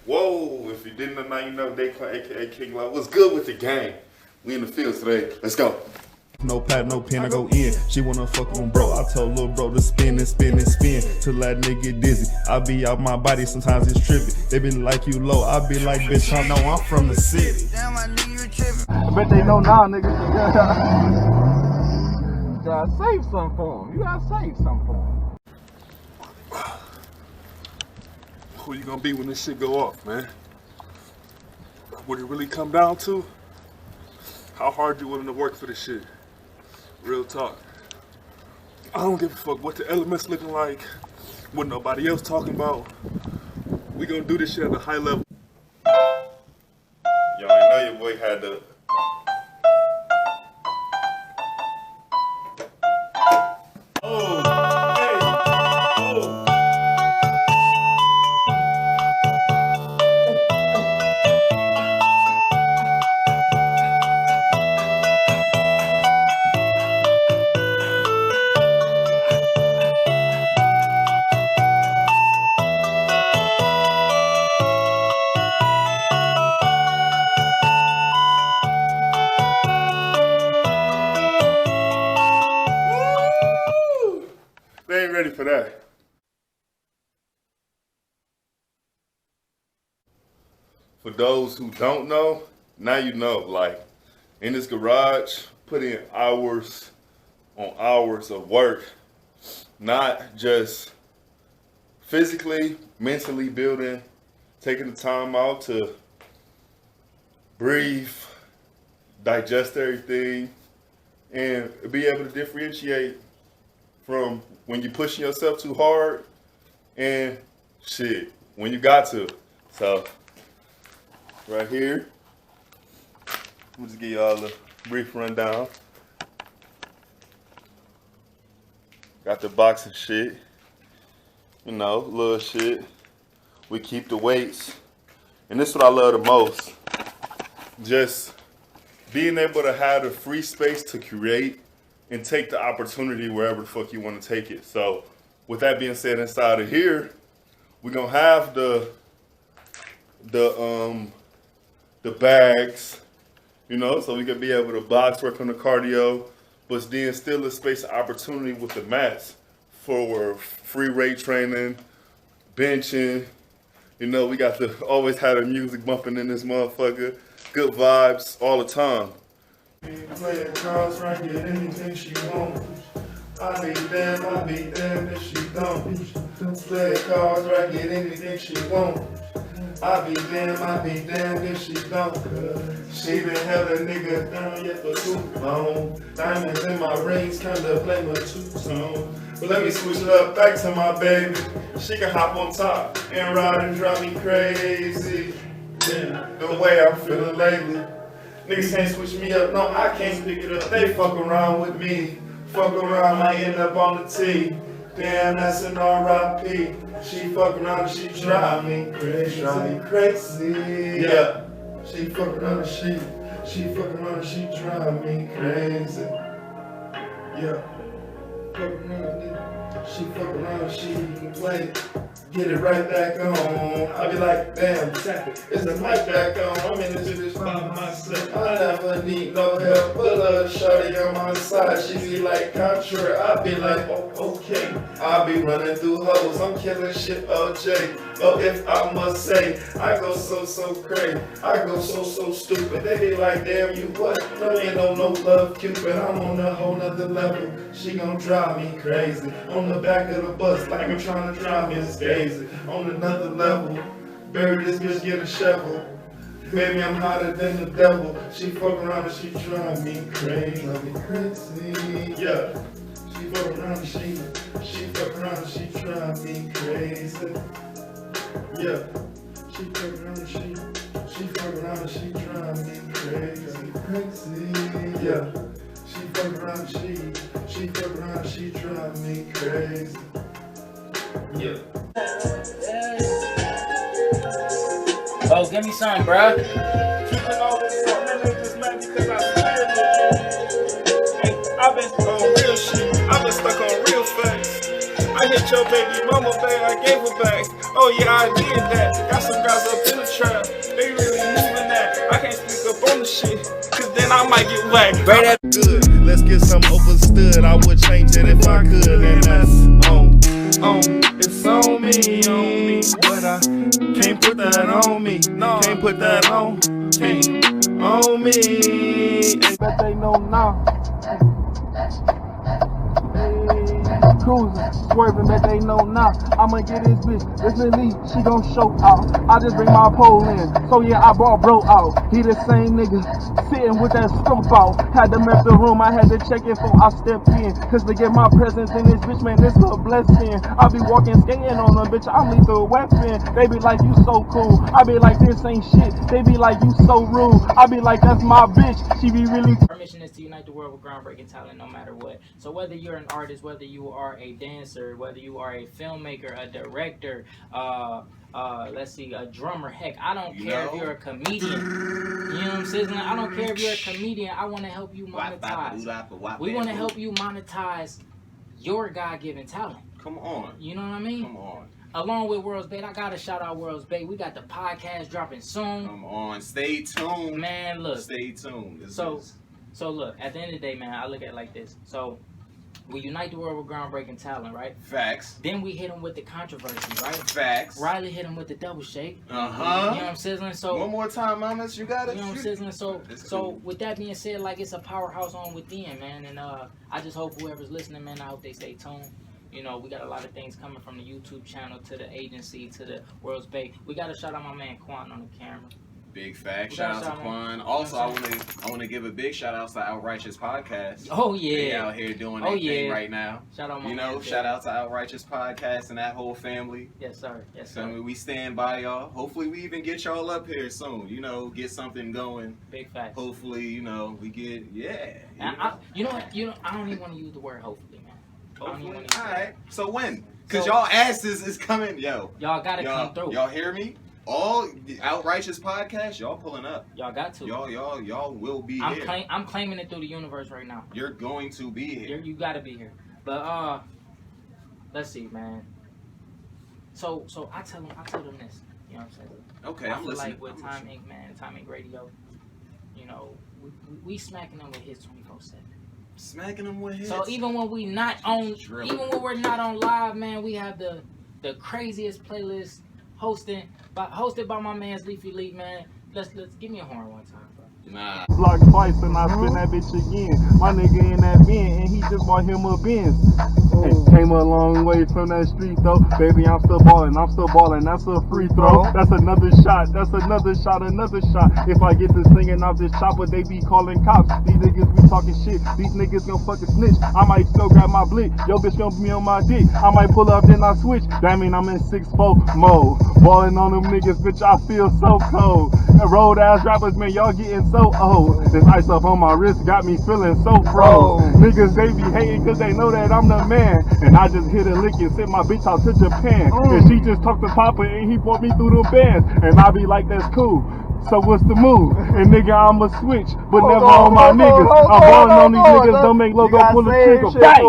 Whoa, if you didn't know, now you know DaQonn, aka King Love. What's good with the gang? We in the fields today. Let's go. No pad, no pen, I go in. She wanna fuck on bro. I told lil' bro to spin and spin and spin till that nigga get dizzy. I be out my body, sometimes it's tripping. They be like you low, I be like, bitch, I know I'm from the city. Damn, I knew you were tripping. I bet they know now, nigga. You gotta save something for them. You gotta save something for them. Who you gonna be when this shit go off, man? What it really come down to? How hard you willing to work for this shit? Real talk. I don't give a fuck what the elements looking like, what nobody else talking about. We gonna do this shit at a high level. Yo, I know your boy had the... They ain't ready for that. For those who don't know, now you know. Like, in this garage, put in hours on hours of work. Not just physically, mentally building, taking the time out to breathe, digest everything, and be able to differentiate from when you're pushing yourself too hard and shit, when you got to. So, right here, I'm just give y'all a brief rundown. Got the box of shit, you know, little shit. We keep the weights. And this is what I love the most. Just being able to have the free space to create and take the opportunity wherever the fuck you want to take it. So with that being said, inside of here, we're gonna have the bags, you know, so we can be able to box work on the cardio, but then still a space of opportunity with the mats for free weight training, benching. You know, we got to always have the music bumping in this motherfucker. Good vibes all the time. Playing cards right, get anything she wants. I be damn if she don't. Play cards right, get anything she wants. I be damn if she don't. She been held a nigga down yet for too long. Diamonds in my rings, kinda play my two-tone. But let me switch it up back to my baby. She can hop on top and ride and drive me crazy. Yeah, the way I'm feeling lately. Niggas can't switch me up, no, I can't pick it up. They fuck around with me. Fuck around, might end up on the T. Damn, that's an R.I.P. She fuck around and she drive me crazy. Yeah. She fuck around and she fuck around and she drive me crazy. Yeah. Fuck around, she fuck around, she can play. Get it right back on. I be like, damn, is the mic back on? I'm in this bitch by myself. I never need no help. Put a shorty on my side. She be like, contrary. I be like, oh, okay. I be running through hoes. I'm killing shit, OJ. Oh, if I must say, I go so crazy. I go so stupid. They be like, damn, you what? No, ain't no love Cupid. I'm on a whole nother level. She gon' drive me crazy. On the back of the bus, like I'm trying to drive me insane. On another level, bury this bitch, get a shovel. Baby, I'm hotter than the devil. She fuck around and she drive me crazy. Yeah. She fuck around and she fuck around and she drive me crazy. Yeah. She fuck around and she fuck around and she drive me crazy. Yeah. She fuck around and she fuck around and she drive me crazy. Yeah. Oh, give me some, bro. Keeping all this on my niggas, man, because I swear it. I've been on real shit. I've been stuck on real facts. I hit your baby mama, babe, I gave her back. Oh yeah, I did that. Got some guys up in Whack. Bring that Good. Let's get some overstood. I would change it if I could. And that's on. It's on me. But I can't put that on me. No, can't put that on me. On me. Bet they know now. Cruising, swerving, bet they know now. I'ma get this bitch, this Leefyleef, she gon' show out. I just bring my pole in, so yeah, I brought bro out. He the same nigga, sitting with that scope out. Had to mess the room, I had to check it before I stepped in. Cause to get my presence in this bitch, man, this a blessing. I be walking, skating on them, bitch, I'm lethal weapon. They be like, you so cool. I be like, this ain't shit. They be like, you so rude. I be like, that's my bitch. She be really. Our mission is to unite the world with groundbreaking talent no matter what. So whether you're an artist, whether you are a dancer, whether you are a filmmaker, a director, let's see, a drummer, heck, I don't care if you're a comedian. You know what I'm saying? I don't care if you're a comedian. I want to help you monetize. We want to help you monetize your God-given talent. Come on. You know what I mean? Come on. Along with World's Bait, I gotta shout out World's Bait. We got the podcast dropping soon. Come on. Stay tuned. Man, look. Stay tuned. So look, at the end of the day, man, I look at it like this. So we unite the world with groundbreaking talent, right? Facts. Then we hit him with the controversy, right? Facts. Riley hit him with the double shake. You know Uh-huh. what I'm sizzling? So One more time, mamas. You got it. you know what I'm sizzling? So It's so cool. with that being said, like it's a powerhouse on within, man. And I just hope whoever's listening, man, I hope they stay tuned. You know, we got a lot of things coming from the YouTube channel to the agency to the World's Bait. We gotta shout out my man Quan on the camera. Big fact. We Shout gotta out to shout out, Quan. Also, I want to give a big shout out to Outrighteous Podcast. Oh They yeah. out here doing Oh, their thing yeah. right now. Shout out my You man, know, Jay. shout out to Outrighteous Podcast and that whole family. Yes sir. Yes So sir. we stand by y'all. Hopefully we even get y'all up here soon. You know, get something going. Big facts. Hopefully, you know, we get You know what? I don't even want to use the word hopefully, man. I don't even Hopefully. want to use that. Alright. So when? Cause So- y'all asses is coming, yo. Y'all gotta come through. Y'all hear me? All the Outrighteous Podcast, y'all pulling up. Y'all got to. Y'all will be I'm here. I'm claiming it through the universe right now. You're going to be here. You gotta be here. But let's see, man. So I tell them this. You know what I'm saying? Okay, I I'm feel listening. like with I'm Time listening. Inc. man, Time Inc. Radio, you know, we smacking them with hits 24/7. Smacking them with hits. So even when we not on, Drill. even when we're not on live, man, we have the craziest playlist hosted by my man's Leefyleef, man. Let's give me a horn one time, bro. Nah. Block twice and I spin that bitch again. My nigga in that bin and he just bought him a Benz. And came a long way from that street though. Baby, I'm still balling. That's a free throw. That's another shot. Another shot. If I get to singing off this chopper, they be calling cops. These niggas be talking shit. These niggas gon' fucking snitch. I might go grab my blick. Yo, bitch gon' be on my dick. I might pull up, then I switch. That mean I'm in 6-4 mode. Balling on them niggas, bitch, I feel so cold. Road ass rappers, man, y'all getting so old. This ice up on my wrist got me feeling so froze. Niggas, they be hating cause they know that I'm the man. And I just hit a lick and sent my bitch out to Japan. And she just talked to Papa and he brought me through the bands. And I be like, that's cool. So what's the move? And nigga, I'ma switch, but never on my niggas. I'm balling on these niggas, don't make logo pull the trigger. Bang!